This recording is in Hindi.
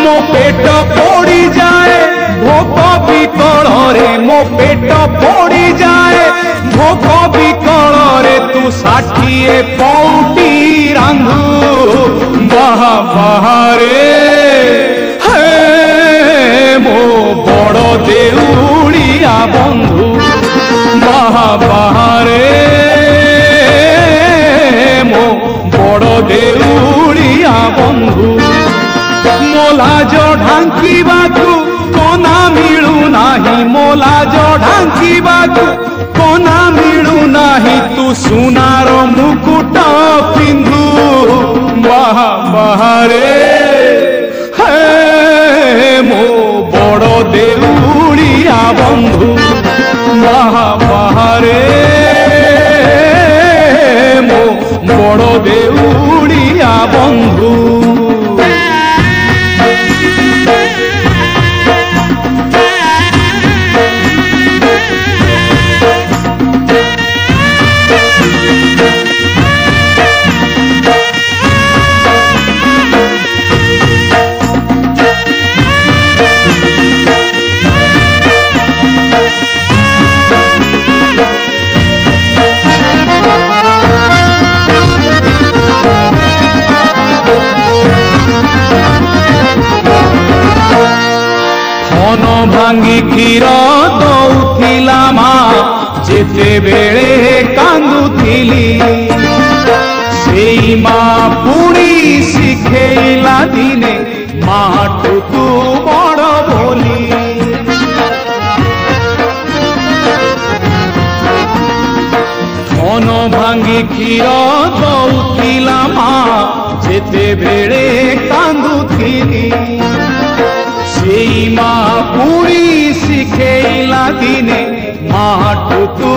मो पेट पोड़ी जाए भोक विकल रे मो पेट पोड़ी जाए भोक विकल रे तू 60 पौटी रांधु बाहा बाहरे हे मो बड़ देउड़िया बंधु बाहा बाहरे मो बड़ देउड़िया बंधु मोलाज ढांकीबाकू कोना मिलू नाही मोलाज ढांकीबाकू कोना मिलू नाही तू सुनार मुकुट पिंधु बाहा बाहरे हे मो बड़ देउड़िया बंधु बाहा बाहरे मो बड़ देउड़िया बंधु भांगी क्षीर दौथिला मा जेते बेले कांदुथिली सेई मा पुणी शिखेला दिने माठू तू बड़ बोली धन भांगी क्षीर दौथिला मा जेते बेले कांदुथिली सेई मा पुणी शिखेला दिने माठू तू